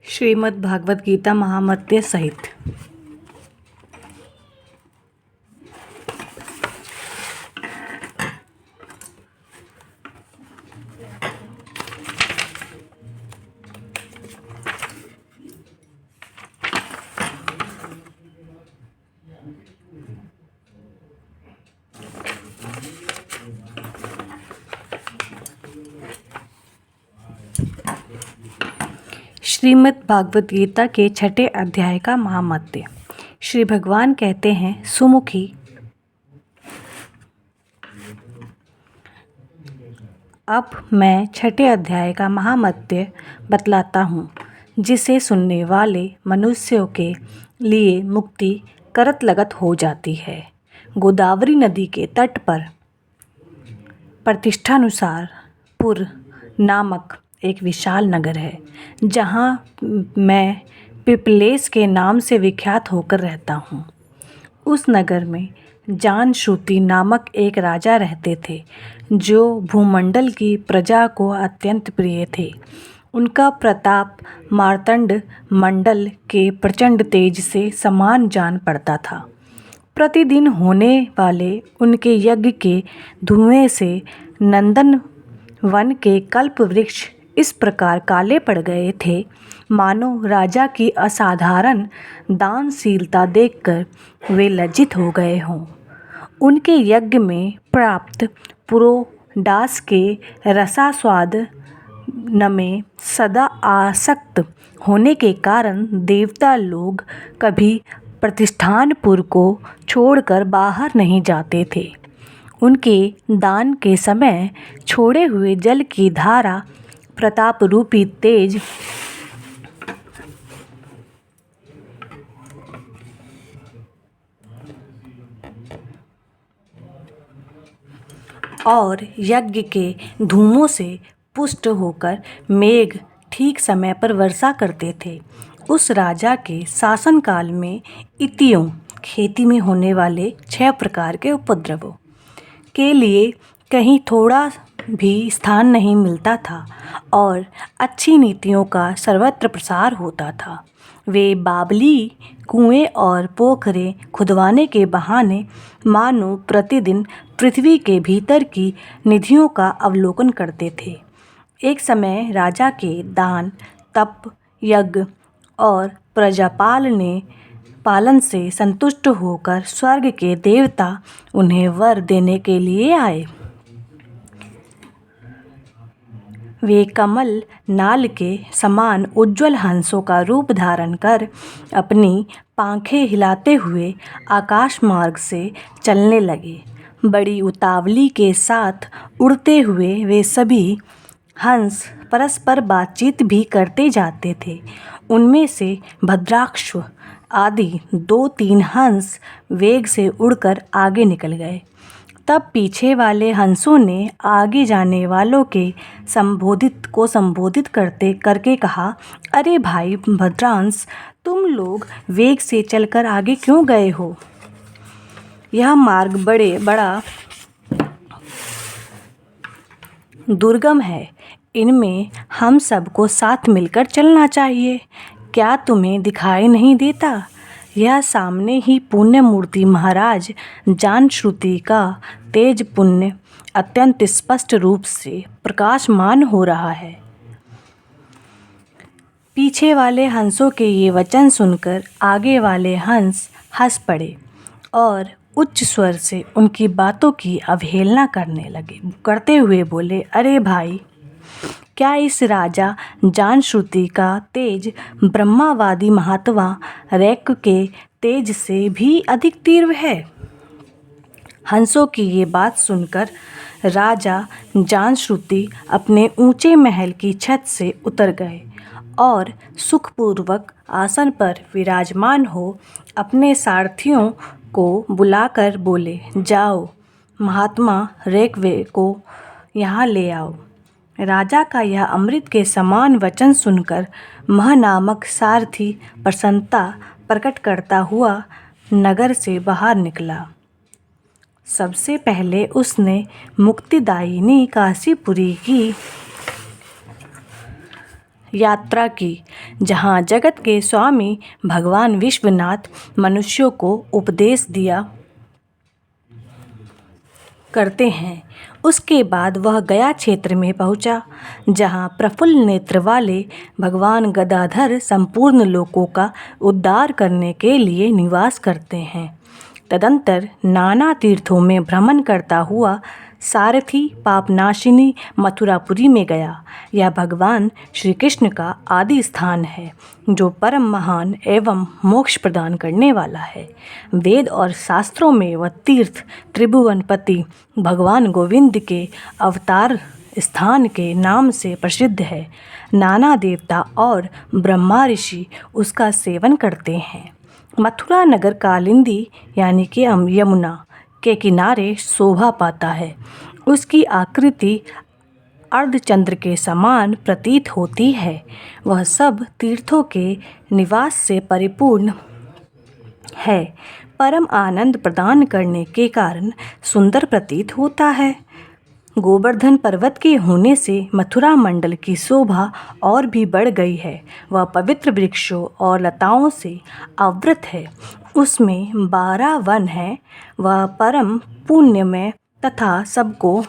श्रीमद् भागवत गीता महामत्य सहित श्रीमद् भागवत गीता के छठे अध्याय का महामत्य। श्री भगवान कहते हैं, सुमुखी, अब मैं छठे अध्याय का महामत्य बतलाता हूँ, जिसे सुनने वाले मनुष्यों के लिए मुक्ति करत लगत हो जाती है। गोदावरी नदी के तट पर प्रतिष्ठानुसार पुर नामक एक विशाल नगर है, जहाँ मैं पिपलेश के नाम से विख्यात होकर रहता हूँ। उस नगर में जानश्रुति नामक एक राजा रहते थे, जो भूमंडल की प्रजा को अत्यंत प्रिय थे। उनका प्रताप मार्तंड मंडल के प्रचंड तेज से समान जान पड़ता था। प्रतिदिन होने वाले उनके यज्ञ के धुएं से नंदन वन के कल्प वृक्ष इस प्रकार काले पड़ गए थे, मानो राजा की असाधारण दानशीलता देखकर वे लज्जित हो गए हों। उनके यज्ञ में प्राप्त पुरोडास के रसास्वाद में सदा आसक्त होने के कारण देवता लोग कभी प्रतिष्ठानपुर को छोड़कर बाहर नहीं जाते थे। उनके दान के समय छोड़े हुए जल की धारा प्रताप रूपी तेज और यज्ञ के धूमों से पुष्ट होकर मेघ ठीक समय पर वर्षा करते थे। उस राजा के शासनकाल में इतियों खेती में होने वाले 6 प्रकार के उपद्रवों के लिए कहीं थोड़ा भी स्थान नहीं मिलता था और अच्छी नीतियों का सर्वत्र प्रसार होता था। वे बावली कुएं और पोखरे खुदवाने के बहाने मानो प्रतिदिन पृथ्वी के भीतर की निधियों का अवलोकन करते थे। एक समय राजा के दान, तप, यज्ञ और पालन से संतुष्ट होकर स्वर्ग के देवता उन्हें वर देने के लिए आए। वे कमल नाल के समान उज्ज्वल हंसों का रूप धारण कर अपनी पांखें हिलाते हुए आकाश मार्ग से चलने लगे। बड़ी उतावली के साथ उड़ते हुए वे सभी हंस परस्पर बातचीत भी करते जाते थे। उनमें से भद्राक्ष आदि 2-3 हंस वेग से उड़कर आगे निकल गए। तब पीछे वाले हंसों ने आगे जाने वालों के संबोधित करके कहा, अरे भाई भद्रांश, तुम लोग वेग से चलकर आगे क्यों गए हो? यह मार्ग बड़ा दुर्गम है। इनमें हम सबको साथ मिलकर चलना चाहिए। क्या तुम्हें दिखाई नहीं देता? यह सामने ही पुण्य मूर्ति महाराज जानश्रुति का तेज पुण्य अत्यंत स्पष्ट रूप से प्रकाशमान हो रहा है। पीछे वाले हंसों के ये वचन सुनकर आगे वाले हंस हंस पड़े और उच्च स्वर से उनकी बातों की अवहेलना करते हुए बोले, अरे भाई, क्या इस राजा जानश्रुति का तेज ब्रह्मावादी महात्मा रैक के तेज से भी अधिक तीव्र है? हंसों की ये बात सुनकर राजा जानश्रुति अपने ऊंचे महल की छत से उतर गए और सुखपूर्वक आसन पर विराजमान हो अपने सारथियों को बुलाकर बोले, जाओ, महात्मा रैकवे को यहाँ ले आओ। राजा का यह अमृत के समान वचन सुनकर मह नामक सारथी प्रसन्नता प्रकट करता हुआ नगर से बाहर निकला। सबसे पहले उसने मुक्तिदायिनी काशीपुरी की यात्रा की, जहाँ जगत के स्वामी भगवान विश्वनाथ मनुष्यों को उपदेश दिया करते हैं। उसके बाद वह गया क्षेत्र में पहुंचा, जहां प्रफुल्ल नेत्र वाले भगवान गदाधर संपूर्ण लोकों का उद्धार करने के लिए निवास करते हैं। तदंतर नाना तीर्थों में भ्रमण करता हुआ सारथी पापनाशिनी मथुरापुरी में गया। यह भगवान श्री कृष्ण का आदि स्थान है, जो परम महान एवं मोक्ष प्रदान करने वाला है। वेद और शास्त्रों में वह तीर्थ त्रिभुवनपति भगवान गोविंद के अवतार स्थान के नाम से प्रसिद्ध है। नाना देवता और ब्रह्मा ऋषि उसका सेवन करते हैं। मथुरा नगर कालिंदी यानी कि यमुना के किनारे शोभा पाता है। उसकी आकृति अर्धचंद्र के समान प्रतीत होती है। वह सब तीर्थों के निवास से परिपूर्ण है। परम आनंद प्रदान करने के कारण सुंदर प्रतीत होता है। गोवर्धन पर्वत के होने से मथुरा मंडल की शोभा और भी बढ़ गई है। वह पवित्र वृक्षों और लताओं से आवृत है। उसमें 12 वन हैं। वह परम पुण्यमय तथा सबको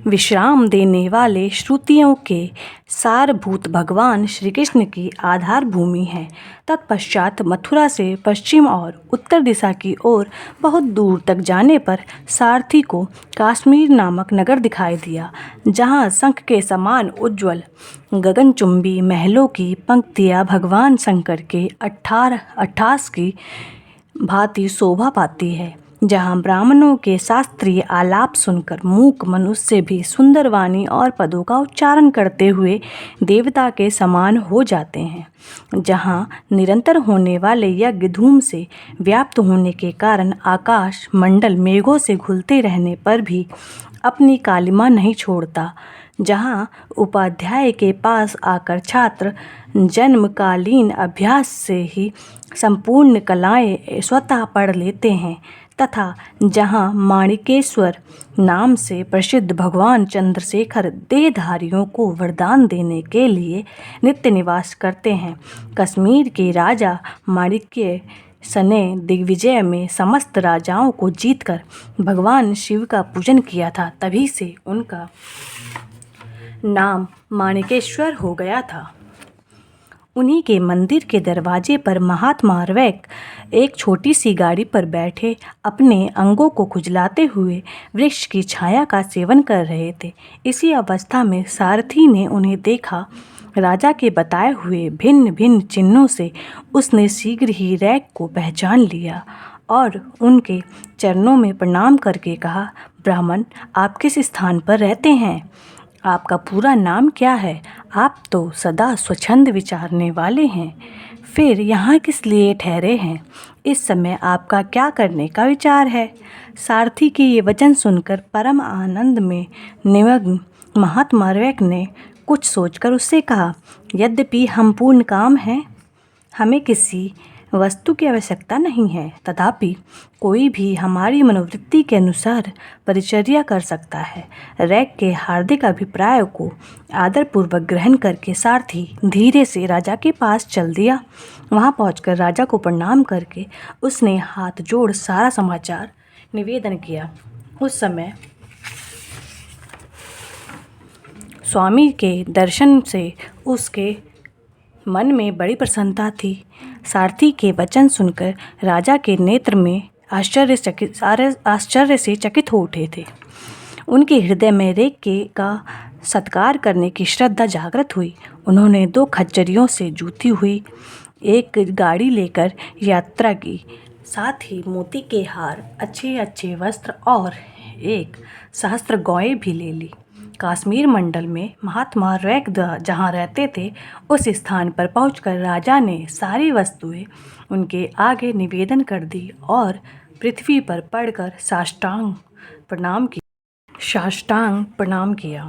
विश्राम देने वाले श्रुतियों के सारभूत भगवान श्री कृष्ण की आधार भूमि है। तत्पश्चात मथुरा से पश्चिम और उत्तर दिशा की ओर बहुत दूर तक जाने पर सारथी को काश्मीर नामक नगर दिखाई दिया, जहाँ शंख के समान उज्ज्वल गगनचुंबी महलों की पंक्तियाँ भगवान शंकर के 28 की भांति शोभा पाती है। जहाँ ब्राह्मणों के शास्त्रीय आलाप सुनकर मूक मनुष्य भी सुंदर वाणी और पदों का उच्चारण करते हुए देवता के समान हो जाते हैं। जहाँ निरंतर होने वाले यज्ञ धूम से व्याप्त होने के कारण आकाश मंडल मेघों से घुलते रहने पर भी अपनी कालिमा नहीं छोड़ता। जहाँ उपाध्याय के पास आकर छात्र जन्मकालीन अभ्यास से ही संपूर्ण कलाएं स्वतः पढ़ लेते हैं, तथा जहाँ माणिकेश्वर नाम से प्रसिद्ध भगवान चंद्रशेखर देहधारियों को वरदान देने के लिए नित्य निवास करते हैं। कश्मीर के राजा माणिक्य ने दिग्विजय में समस्त राजाओं को जीतकर भगवान शिव का पूजन किया था। तभी से उनका नाम माणिकेश्वर हो गया था। उन्हीं के मंदिर के दरवाजे पर महात्मा रैक एक छोटी सी गाड़ी पर बैठे अपने अंगों को खुजलाते हुए वृक्ष की छाया का सेवन कर रहे थे। इसी अवस्था में सारथी ने उन्हें देखा। राजा के बताए हुए भिन्न भिन्न चिन्हों से उसने शीघ्र ही रैक को पहचान लिया और उनके चरणों में प्रणाम करके कहा, ब्राह्मण, आप किस स्थान पर रहते हैं? आपका पूरा नाम क्या है? आप तो सदा स्वच्छंद विचारने वाले हैं, फिर यहाँ किस लिए ठहरे हैं? इस समय आपका क्या करने का विचार है? सारथी के ये वचन सुनकर परम आनंद में निमग्न महात्मा रैक ने कुछ सोचकर उससे कहा, यद्यपि हम पूर्ण काम हैं, हमें किसी वस्तु की आवश्यकता नहीं है, तथापि कोई भी हमारी मनोवृत्ति के अनुसार परिचर्या कर सकता है। रैक के हार्दिक अभिप्राय को आदरपूर्वक ग्रहण करके सारथी धीरे से राजा के पास चल दिया। वहां पहुंचकर राजा को प्रणाम करके उसने हाथ जोड़ सारा समाचार निवेदन किया। उस समय स्वामी के दर्शन से उसके मन में बड़ी प्रसन्नता थी। सारथी के वचन सुनकर राजा के नेत्र में आश्चर्य से चकित हो उठे थे। उनके हृदय में रैक का सत्कार करने की श्रद्धा जागृत हुई। उन्होंने 2 खच्चरियों से जूती हुई एक गाड़ी लेकर यात्रा की, साथ ही मोती के हार, अच्छे अच्छे वस्त्र और एक सहस्त्र गौएं भी ले ली। कश्मीर मंडल में महात्मा रैक जहाँ रहते थे, उस स्थान पर पहुंचकर राजा ने सारी वस्तुएं उनके आगे निवेदन कर दी और पृथ्वी पर पड़कर साष्टांग प्रणाम किया।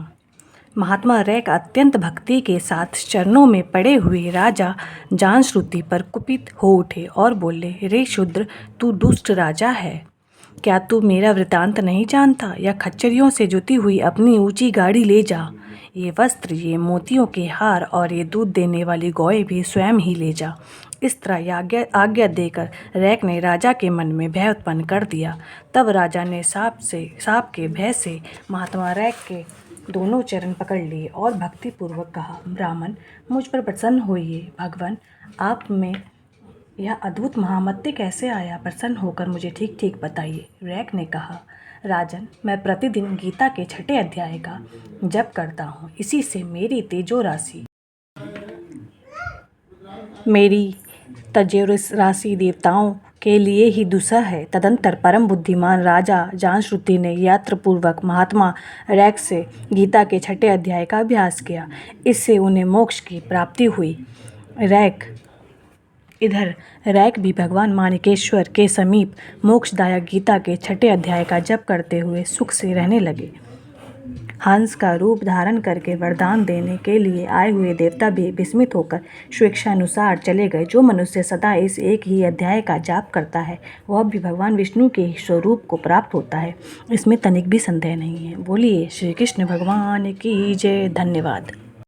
महात्मा रैक अत्यंत भक्ति के साथ चरणों में पड़े हुए राजा जांश्रुति पर कुपित हो उठे और बोले, रे शूद्र, तू दुष्ट राजा है। क्या तू मेरा वृतांत नहीं जानता? या खच्चरियों से जुती हुई अपनी ऊंची गाड़ी ले जा। ये वस्त्र, ये मोतियों के हार और ये दूध देने वाली गौएं भी स्वयं ही ले जा। इस तरह आज्ञा देकर रैक ने राजा के मन में भय उत्पन्न कर दिया। तब राजा ने सांप के भय से महात्मा रैक के दोनों चरण पकड़ लिए और भक्तिपूर्वक कहा, ब्राह्मण, मुझ पर प्रसन्न होइए। भगवान, आप में यह अद्भुत महामत्य कैसे आया? प्रसन्न होकर मुझे ठीक ठीक बताइए। रैक ने कहा, राजन, मैं प्रतिदिन गीता के 6 अध्याय का जप करता हूँ। इसी से मेरी तेजो राशि देवताओं के लिए ही दूसरा है। तदंतर परम बुद्धिमान राजा जांश्रुति ने यत्नपूर्वक महात्मा रैक से गीता के 6 अध्याय का अभ्यास किया। इससे उन्हें मोक्ष की प्राप्ति हुई। रैक भी भगवान माणिकेश्वर के समीप मोक्षदायक गीता के 6 अध्याय का जप करते हुए सुख से रहने लगे। हंस का रूप धारण करके वरदान देने के लिए आए हुए देवता भी विस्मित होकर स्वेच्छानुसार चले गए। जो मनुष्य सदा इस एक ही अध्याय का जाप करता है वह भी भगवान विष्णु के ही स्वरूप को प्राप्त होता है, इसमें तनिक भी संदेह नहीं है। बोलिए श्री कृष्ण भगवान की जय। धन्यवाद।